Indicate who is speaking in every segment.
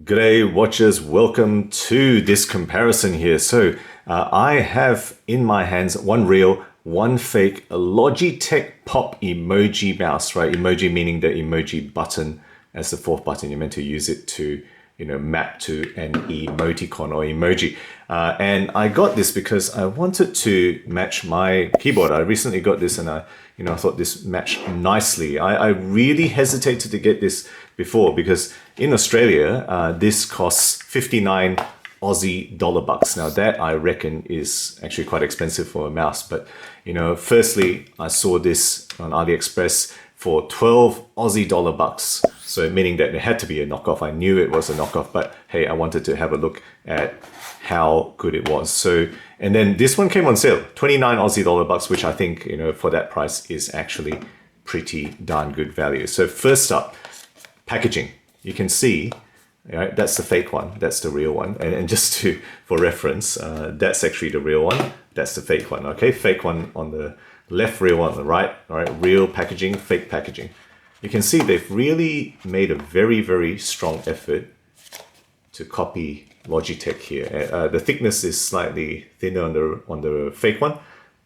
Speaker 1: G'day watchers, welcome to this comparison here. So I have in my hands one real, one fake Logitech Pop Emoji mouse, right? Emoji meaning the emoji button as the fourth button. You're meant to use it to, map to an emoticon or emoji. And I got this because I wanted to match my keyboard. I recently got this and I thought this matched nicely. I really hesitated to get this before because in Australia, this costs 59 Aussie dollar bucks. Now that I reckon is actually quite expensive for a mouse. But, firstly, I saw this on AliExpress for 12 Aussie dollar bucks. So meaning that it had to be a knockoff. I knew it was a knockoff, but hey, I wanted to have a look at how good it was. So, and then this one came on sale, 29 Aussie dollar bucks, which I think, for that price is actually pretty darn good value. So first up, packaging. You can see, right, that's the fake one, that's the real one. And just for reference, that's actually the real one, that's the fake one, okay? Fake one on the left, real one on the right, all right? Real packaging, fake packaging. You can see they've really made a very, very strong effort to copy Logitech here. The thickness is slightly thinner on the fake one,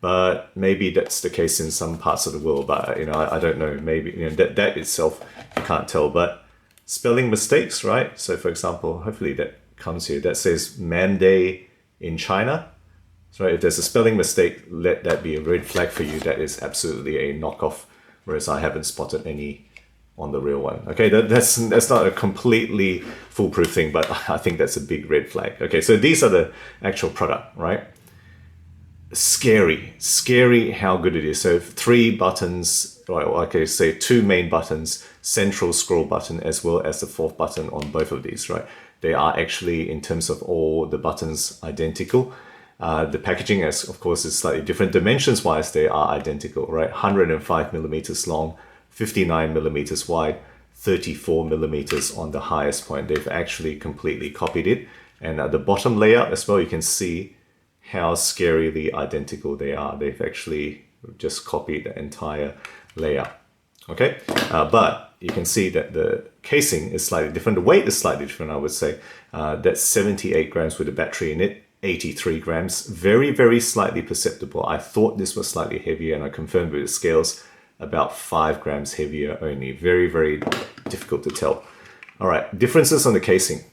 Speaker 1: but maybe that's the case in some parts of the world. But I don't know. Maybe that itself you can't tell. But spelling mistakes, right? So for example, hopefully that comes here. That says Monday in China. So if there's a spelling mistake, let that be a red flag for you. That is absolutely a knockoff. Whereas I haven't spotted any on the real one. Okay, that's not a completely foolproof thing, but I think that's a big red flag. Okay, so these are the actual product, right? Scary how good it is. So 3 buttons, right, okay, say 2 main buttons, central scroll button, as well as the 4th button on both of these, right? They are actually, in terms of all the buttons, identical. The packaging, as of course, is slightly different. Dimensions wise, they are identical, right? 105 millimeters long, 59 millimeters wide, 34 millimeters on the highest point. They've actually completely copied it. And the bottom layout as well, you can see how scarily identical they are. They've actually just copied the entire layout. Okay, but you can see that the casing is slightly different. The weight is slightly different, I would say. That's 78 grams with a battery in it. 83 grams, very, very slightly perceptible. I thought this was slightly heavier and I confirmed with the scales, about 5 grams heavier only. Very, very difficult to tell. All right, differences on the casing.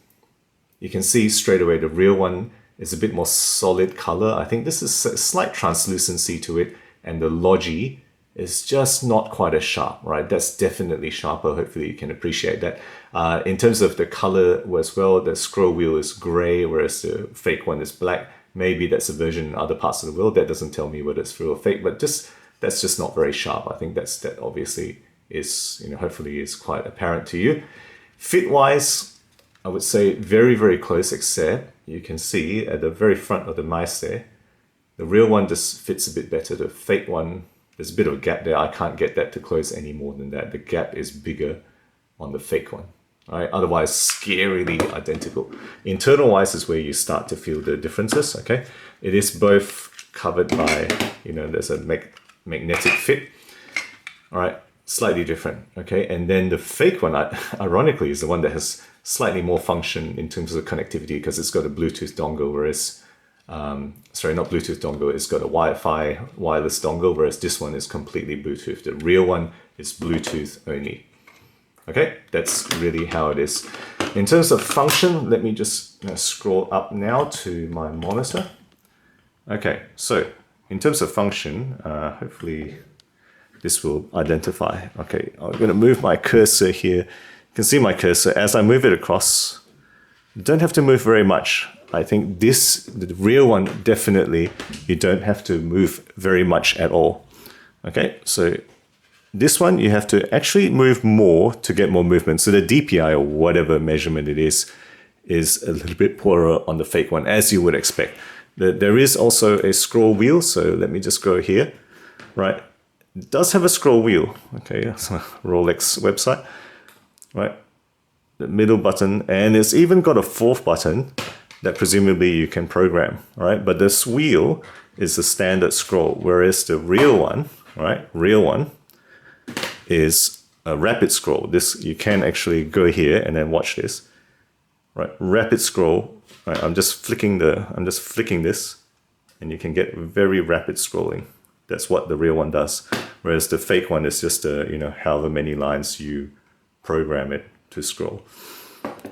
Speaker 1: You can see straight away the real one is a bit more solid color. I think this is a slight translucency to it, and the Logi is just not quite as sharp, right? That's definitely sharper. Hopefully you can appreciate that. In terms of the color as well, the scroll wheel is gray, whereas the fake one is black. Maybe that's a version in other parts of the world. That doesn't tell me whether it's real or fake, but that's just not very sharp. I think that obviously is, hopefully is quite apparent to you. Fit-wise, I would say very, very close, except you can see at the very front of the mice there, the real one just fits a bit better. The fake one, there's a bit of a gap there. I can't get that to close any more than that. The gap is bigger on the fake one. Right? Otherwise, scarily identical. Internal-wise is where you start to feel the differences. Okay, it is both covered by, there's a magnetic fit. All right, slightly different. Okay, and then the fake one, ironically, is the one that has slightly more function in terms of connectivity because it's got a Bluetooth dongle, whereas sorry, not Bluetooth dongle, it's got a Wi-Fi wireless dongle, whereas this one is completely Bluetooth. The real one is Bluetooth only. Okay, that's really how it is. In terms of function, let me just scroll up now to my monitor. Okay, so in terms of function, hopefully this will identify. Okay, I'm going to move my cursor here. You can see my cursor. As I move it across, you don't have to move very much. I think the real one, definitely, you don't have to move very much at all. Okay, so this one, you have to actually move more to get more movement. So the DPI or whatever measurement it is a little bit poorer on the fake one, as you would expect. There is also a scroll wheel. So let me just go here, right? It does have a scroll wheel. Okay, that's a Rolex website, right? The middle button, and it's even got a 4th button that presumably you can program, right? But this wheel is the standard scroll, whereas the real one, right? Real one is a rapid scroll. This, you can actually go here and then watch this. right? Rapid scroll. Right, I'm just flicking this, and you can get very rapid scrolling. That's what the real one does. Whereas the fake one is just however many lines you program it to scroll.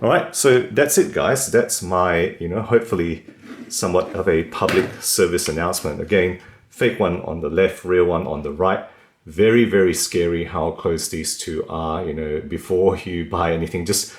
Speaker 1: All right, so that's it, guys. That's my, hopefully somewhat of a public service announcement. Again, fake one on the left, real one on the right. Very, very scary how close these two are. Before you buy anything, just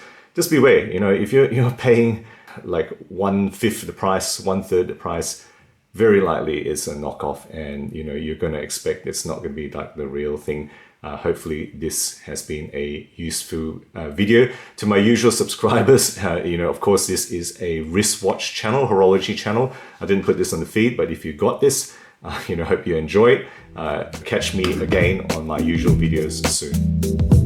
Speaker 1: beware. If you're paying like 1/5 the price, 1/3 the price, very likely it's a knockoff, and you're going to expect it's not going to be like the real thing. Hopefully this has been a useful video. To my usual subscribers, of course, this is a wristwatch channel, horology channel. I didn't put this on the feed, but if you got this, hope you enjoy it. Catch me again on my usual videos soon.